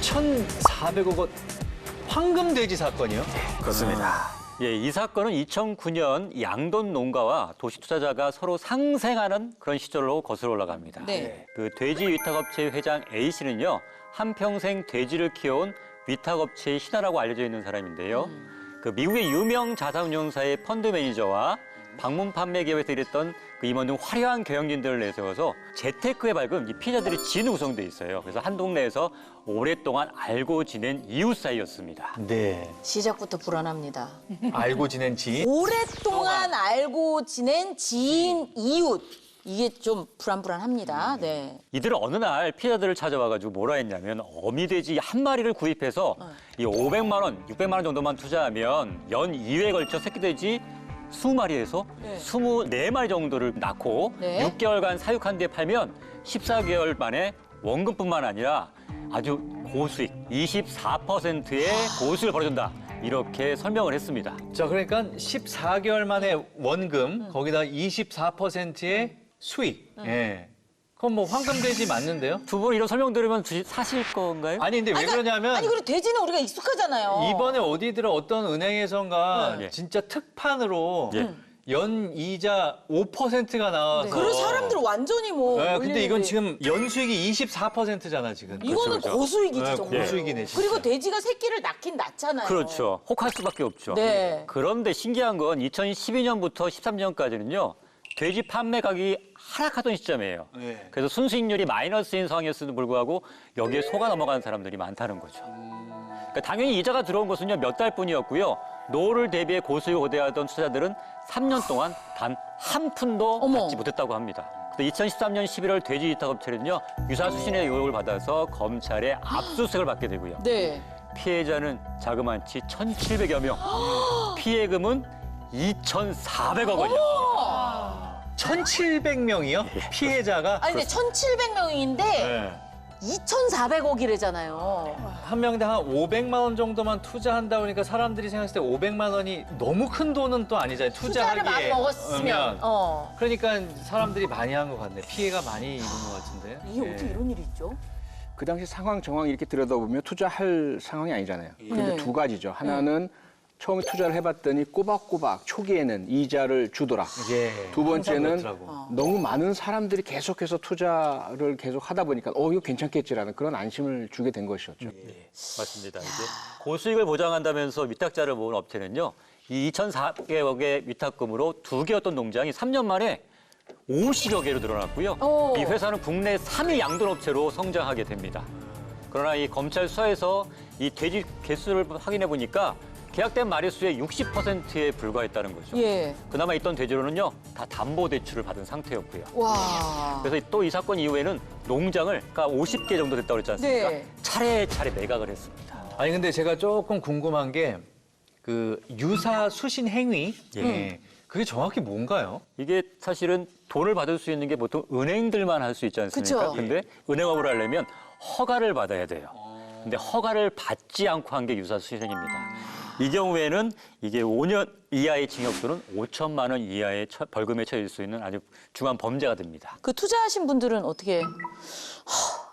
2,400억 원 황금돼지 사건이요? 그렇습니다. 예, 이 사건은 2009년 양돈 농가와 도시 투자자가 서로 상생하는 그런 시절로 거슬러 올라갑니다. 네. 그 돼지 위탁업체 회장 A 씨는요, 한평생 돼지를 키워온 위탁업체의 신하라고 알려져 있는 사람인데요. 그 미국의 유명 자산운용사의 펀드 매니저와 방문 판매 기업에서 일했던 그 임원 등 화려한 경영진들을 내세워서 재테크에 밝은 이 피해자들이 진우 구성돼 있어요. 그래서 한 동네에서 오랫동안 알고 지낸 이웃 사이였습니다. 네. 시작부터 불안합니다. 알고 지낸 지인? 오랫동안 알고 지낸 지인, 이웃. 이게 좀 불안합니다. 네. 이들은 어느 날 피해자들을 찾아와가지고 뭐라 했냐면 어미돼지 한 마리를 구입해서 이 500만 원, 600만 원 정도만 투자하면 연 2회에 걸쳐 새끼돼지 20마리에서 네. 24마리 정도를 낳고 네. 6개월간 사육한 뒤에 팔면 14개월 만에 원금뿐만 아니라 아주 고수익 24%의 고수익을 벌어준다. 이렇게 설명을 했습니다. 자, 그러니까 14개월 만에 원금, 거기다 24%의 수익. 예. 그럼 뭐 황금돼지 맞는데요? 두 분 이런 설명 들으면 사실 건가요? 아니, 근데 왜 그러냐면 아니, 그리고 돼지는 우리가 익숙하잖아요. 이번에 어디더라 어떤 은행에선가 네. 진짜 특판으로 예. 연이자 5%가 나와서. 그래서 사람들 완전히 뭐. 네, 근데 이건 올리는데. 지금 연수익이 24%잖아, 지금. 이거는 그렇죠. 고수익이지, 네, 정말. 고수익이네, 진짜. 그리고 돼지가 새끼를 낳긴 낳잖아요. 그렇죠. 혹할 수밖에 없죠. 네. 그런데 신기한 건 2012년부터 13년까지는요. 돼지 판매 가격이 하락하던 시점이에요. 네. 그래서 순수익률이 마이너스인 상황이었음에도 불구하고 여기에 속아 넘어가는 사람들이 많다는 거죠. 그러니까 당연히 이자가 들어온 것은요, 몇 달뿐이었고요. 노후를 대비해 고수익을 고대하던 투자자들은 3년 동안 단 한 푼도 어머. 받지 못했다고 합니다. 근데 2013년 11월 돼지 위탁업체는요, 유사 수신의 요구를 받아서 검찰에 압수수색을 받게 되고요. 네. 피해자는 자그마치 1,700여 명, 피해금은 2,400억 원이요. 1,700명이요? 피해자가? 아니, 근데 1,700명인데 네. 2,400억이래잖아요. 한 명당 한 500만 원 정도만 투자한다 보니까 사람들이 생각했을 때 500만 원이 너무 큰 돈은 또 아니잖아요. 투자를 많이 먹었으면. 그러니까 사람들이 많이 한 것 같네. 피해가 많이 입은 것 같은데. 이게 어떻게 이런 일이 있죠? 그 당시 상황 정황 이렇게 들여다보면 투자할 상황이 아니잖아요. 근데 네. 두 가지죠. 하나는 처음에 투자를 해봤더니 꼬박꼬박 초기에는 이자를 주더라. 예. 두 번째는 항상 그렇더라고. 너무 많은 사람들이 계속해서 투자를 계속 하다 보니까 이거 괜찮겠지라는 그런 안심을 주게 된 것이었죠. 맞습니다. 이제 고수익을 보장한다면서 위탁자를 모은 업체는요, 이 2,400억의 위탁금으로 2개였던 농장이 3년 만에 50여 개로 늘어났고요. 오. 이 회사는 국내 3위 양돈업체로 성장하게 됩니다. 그러나 이 검찰 수사에서 이 돼지 개수를 확인해 보니까 계약된 마리수의 60%에 불과했다는 거죠. 예. 그나마 있던 돼지로는요, 다 담보대출을 받은 상태였고요. 와. 그래서 또 이 사건 이후에는 농장을, 그러니까 50개 정도 됐다고 그랬지 않습니까? 네. 차례차례 매각을 했습니다. 아니 근데 제가 조금 궁금한 게 그 유사 수신 행위, 예. 그게 정확히 뭔가요? 이게 사실은 돈을 받을 수 있는 게 보통 은행들만 할 수 있지 않습니까? 그쵸. 근데 은행업을 하려면 허가를 받아야 돼요. 근데 허가를 받지 않고 한 게 유사수신행입니다. 이 경우에는 이게 5년 이하의 징역 또는 5천만 원 이하의 벌금에 처해질 수 있는 아주 중한 범죄가 됩니다. 그 투자하신 분들은 어떻게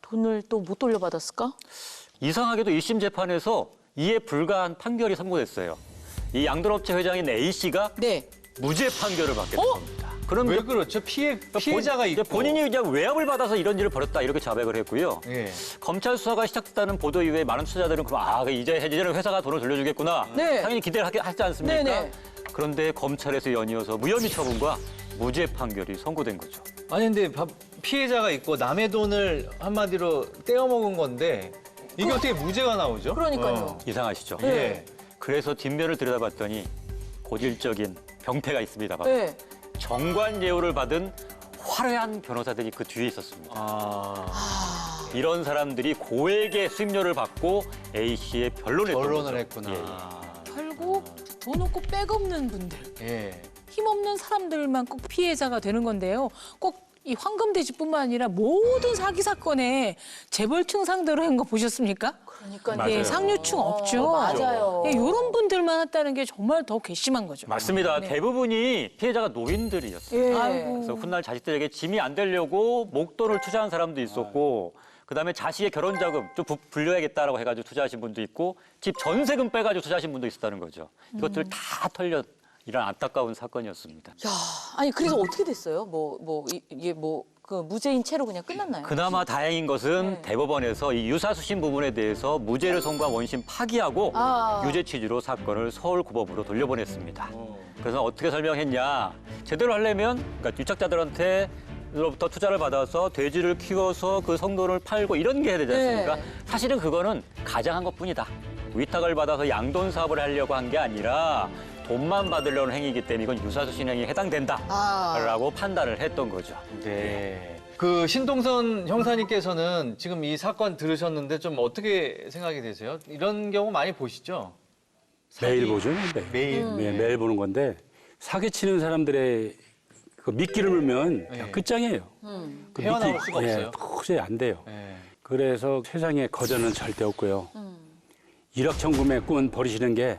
돈을 또 못 돌려받았을까? 이상하게도 1심 재판에서 이에 불과한 판결이 선고됐어요. 이 양돈업체 회장인 A 씨가 네. 무죄 판결을 받게 된 겁니다. 그럼 왜 그렇죠? 피해자가 있고. 본인이 그냥 외압을 받아서 이런 일을 벌였다 이렇게 자백을 했고요. 예. 검찰 수사가 시작됐다는 보도 이후에 많은 투자자들은 그럼 이제는 회사가 돈을 돌려주겠구나. 네. 당연히 기대를 하지 않습니까? 네네. 그런데 검찰에서 연이어서 무혐의 처분과 무죄 판결이 선고된 거죠. 아니 근데 피해자가 있고 남의 돈을 한마디로 떼어먹은 건데 이게 어떻게 무죄가 나오죠? 그러니까요. 이상하시죠? 예. 그래서 뒷면을 들여다봤더니 고질적인 병폐가 있습니다. 바로. 네. 정관예우를 받은 화려한 변호사들이 그 뒤에 있었습니다. 이런 사람들이 고액의 수임료를 받고 A 씨의 변론을 결론을 했던 거죠. 했구나. 결국 돈 없고 백 없는 분들, 예. 힘없는 사람들만 꼭 피해자가 되는 건데요. 꼭 이 황금돼지뿐만 아니라 모든 사기 사건에 재벌층 상대로 한 거 보셨습니까? 그러니까요. 맞아요. 예, 상류층 없죠. 맞아요. 예, 이런 분들만 했다는 게 정말 더 괘씸한 거죠. 맞습니다. 네. 대부분이 피해자가 노인들이었어요. 예. 아이고. 그래서 훗날 자식들에게 짐이 안 되려고 목돈을 투자한 사람도 있었고 그다음에 자식의 결혼 자금 좀 불려야겠다라고 해가지고 투자하신 분도 있고 집 전세금 빼가지고 투자하신 분도 있었다는 거죠. 이것들 다 털려 이런 안타까운 사건이었습니다. 야, 아니 그래서 어떻게 됐어요? 이게 그 무죄인 채로 그냥 끝났나요? 그나마 다행인 것은 네. 대법원에서 이 유사수신 부분에 대해서 무죄를 선고한 원심 파기하고 유죄 취지로 사건을 서울고법으로 돌려보냈습니다. 그래서 어떻게 설명했냐? 제대로 하려면 그러니까 유착자들한테로부터 투자를 받아서 돼지를 키워서 그 성돈을 팔고 이런 게 해야 되지 않습니까? 네. 사실은 그거는 가장한 것뿐이다. 위탁을 받아서 양돈 사업을 하려고 한 게 아니라 돈만 받으려는 행위이기 때문에 이건 유사수신 행위에 해당된다라고 판단을 했던 거죠. 네. 그 신동선 형사님께서는 지금 이 사건 들으셨는데 좀 어떻게 생각이 되세요? 이런 경우 많이 보시죠? 매일 보죠. 매일. 매일 보는 건데 사기치는 사람들의 그 미끼를 물면 그냥 끝장이에요. 그 헤어나올 수가 없어요. 도저히 안 돼요. 네. 그래서 세상에 거저는 절대 없고요. 일확천금의 꿈은 버리시는 게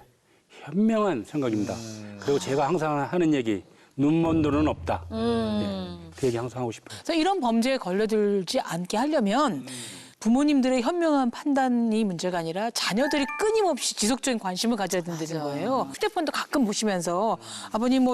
현명한 생각입니다. 그리고 제가 항상 하는 얘기, 눈먼 돈은 없다. 그 얘기 항상 하고 싶어요. 그래서 이런 범죄에 걸려들지 않게 하려면 부모님들의 현명한 판단이 문제가 아니라 자녀들이 끊임없이 지속적인 관심을 가져야 된다는 거예요. 휴대폰도 가끔 보시면서 아버님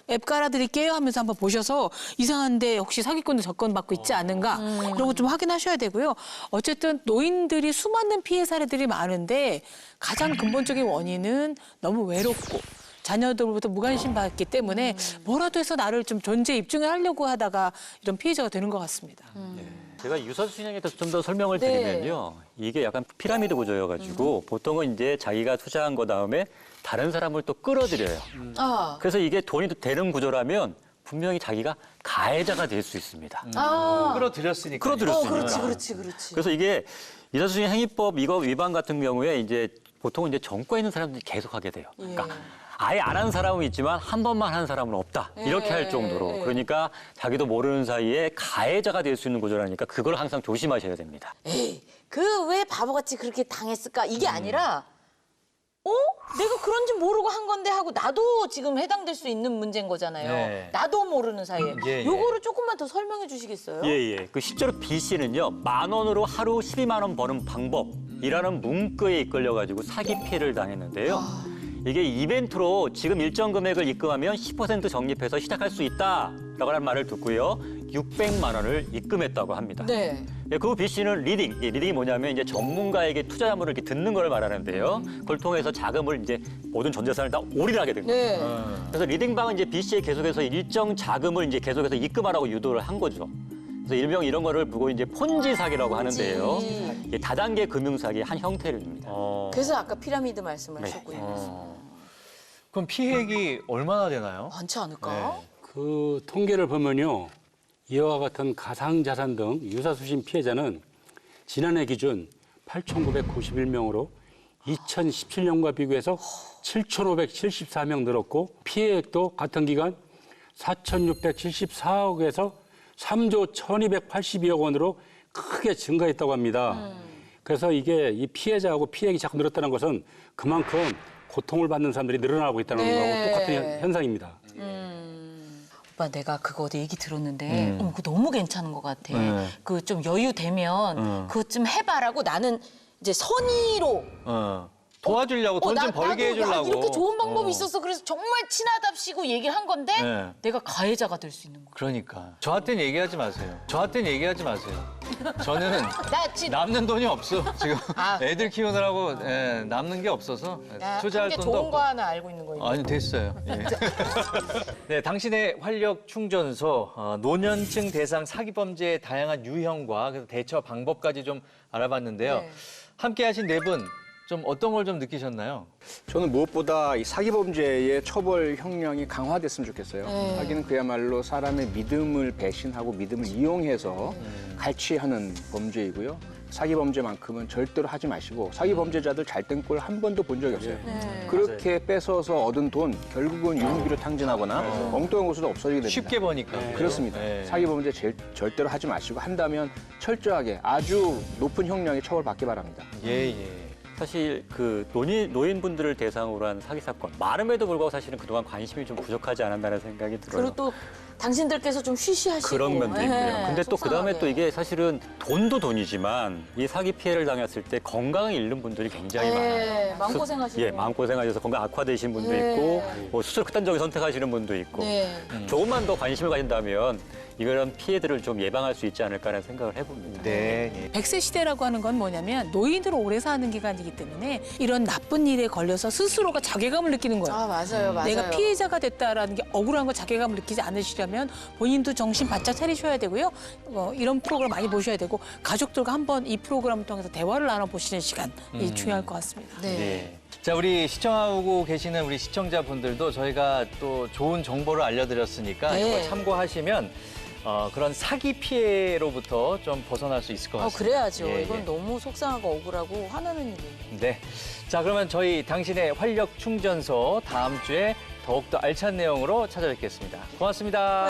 앱 깔아드릴게요 하면서 한번 보셔서 이상한데 혹시 사기꾼도 접근받고 있지 않은가 이런 거 좀 확인하셔야 되고요. 어쨌든 노인들이 수많은 피해 사례들이 많은데 가장 근본적인 원인은 너무 외롭고 자녀들로부터 무관심 받기 때문에 뭐라도 해서 나를 좀 존재에 입증을 하려고 하다가 이런 피해자가 되는 것 같습니다. 제가 유사수신행에 대해서 좀 더 설명을 드리면요. 이게 약간 피라미드 구조여가지고 보통은 이제 자기가 투자한 거 다음에 다른 사람을 또 끌어들여요. 그래서 이게 돈이 되는 구조라면 분명히 자기가 가해자가 될 수 있습니다. 끌어들였으니까. 끌어들였으니까. 그렇지. 그래서 이게 유사수신 행위법 이거 위반 같은 경우에 이제 보통은 이제 정과에 있는 사람들이 계속 하게 돼요. 그러니까 아예 안 한 사람은 있지만 한 번만 한 사람은 없다. 이렇게 할 정도로. 그러니까 자기도 모르는 사이에 가해자가 될 수 있는 구조라니까 그걸 항상 조심하셔야 됩니다. 에이, 그 왜 바보같이 그렇게 당했을까? 이게 아니라, 내가 그런지 모르고 한 건데 하고 나도 지금 해당될 수 있는 문제인 거잖아요. 네. 나도 모르는 사이에. 예. 요거를 조금만 더 설명해 주시겠어요? 예. 그 실제로 B 씨는요, 10,000원으로 하루 12만 원 버는 방법이라는 문구에 이끌려가지고 사기 피해를 당했는데요. 이게 이벤트로 지금 일정 금액을 입금하면 10% 적립해서 시작할 수 있다라고 하는 말을 듣고요. 600만 원을 입금했다고 합니다. 네. 그 B 씨는 리딩, 리딩이 뭐냐면 이제 전문가에게 투자 자문을 이렇게 듣는 걸 말하는데요. 그걸 통해서 자금을 이제 모든 전 재산을 다 올인하게 된 거예요. 네. 그래서 리딩방은 이제 B 씨에 계속해서 일정 자금을 이제 계속해서 입금하라고 유도를 한 거죠. 그래서 일명 이런 거를 보고 이제 폰지 사기라고 하는데요. 이게 다단계 금융 사기의 한 형태입니다. 그래서 아까 피라미드 말씀을 하셨군요. 그럼 피해액이 얼마나 되나요? 많지 않을까? 네. 그 통계를 보면요. 이와 같은 가상자산 등 유사수신 피해자는 지난해 기준 8,991명으로 2017년과 비교해서 7,574명 늘었고 피해액도 같은 기간 4,674억에서 3조 1,282억 원으로 크게 증가했다고 합니다. 그래서 이게 이 피해자하고 피해액이 자꾸 늘었다는 것은 그만큼 고통을 받는 사람들이 늘어나고 있다는 거하고 똑같은 현상입니다. 오빠 내가 그거 어디 얘기 들었는데 그거 너무 괜찮은 것 같아. 그 좀 여유 되면 그것 좀 해봐라고 나는 이제 선의로 도와주려고 돈 좀 벌게 나도, 야, 해주려고. 이렇게 좋은 방법이 있었어. 그래서 정말 친하답시고 얘기를 한 건데 네. 내가 가해자가 될 수 있는 거야. 그러니까. 저한테는 얘기하지 마세요. 저한테는 얘기하지 마세요. 저는 나 지금 남는 돈이 없어. 지금 아. 애들 키우느라고 남는 게 없어서 투자할 게 돈도 좋은 없고. 거 하나 알고 있는 거예요. 아니 됐어요. 예. 네, 당신의 활력 충전소 노년층 대상 사기 범죄의 다양한 유형과 그래서 대처 방법까지 좀 알아봤는데요. 네. 함께하신 네 분 좀 어떤 걸 좀 느끼셨나요? 저는 무엇보다 이 사기 범죄의 처벌 형량이 강화됐으면 좋겠어요. 사기는 그야말로 사람의 믿음을 배신하고 믿음을 이용해서 갈취하는 범죄이고요. 사기 범죄만큼은 절대로 하지 마시고 사기 범죄자들 잘된 꼴 한 번도 본 적이 없어요. 그렇게 뺏어서 얻은 돈 결국은 유흥비로 탕진하거나 엉뚱한 곳으로 없어지게 됩니다. 쉽게 버니까. 그렇습니다. 네. 사기 범죄 절대로 하지 마시고 한다면 철저하게 아주 높은 형량의 처벌받기 바랍니다. 예. 사실 그 노인분들을 대상으로 한 사기 사건 많음에도 불구하고 사실은 그동안 관심이 좀 부족하지 않았나라는 생각이 들어요. 그리고 또 당신들께서 좀 쉬쉬하시고. 그런 면도 예, 있고요. 근데 또 그다음에 속상하게. 또 이게 사실은 돈도 돈이지만 이 사기 피해를 당했을 때 건강을 잃는 분들이 굉장히 많아요. 마음고생하시고. 예, 마음고생하셔서 건강 악화되신 분도 네. 있고 뭐 수술 극단적으로 선택하시는 분도 있고 네. 조금만 더 관심을 가진다면 이런 피해들을 좀 예방할 수 있지 않을까라는 생각을 해봅니다. 네. 100세 시대라고 하는 건 뭐냐면 노인으로 오래 사는 기간이기 때문에 이런 나쁜 일에 걸려서 스스로가 자괴감을 느끼는 거예요. 아, 맞아요, 맞아요. 내가 피해자가 됐다라는 게 억울한 거 자괴감을 느끼지 않으시려면 본인도 정신 바짝 차리셔야 되고요. 이런 프로그램 많이 보셔야 되고 가족들과 한번 이 프로그램을 통해서 대화를 나눠보시는 시간이 중요할 것 같습니다. 네. 네. 자, 우리 시청하고 계시는 우리 시청자분들도 저희가 또 좋은 정보를 알려드렸으니까 네. 이거 참고하시면 그런 사기 피해로부터 좀 벗어날 수 있을 것 같습니다. 그래야죠. 예, 이건 예. 너무 속상하고 억울하고 화나는 일이에요. 네. 자, 그러면 저희 당신의 활력 충전소 다음 주에 더욱더 알찬 내용으로 찾아뵙겠습니다. 고맙습니다.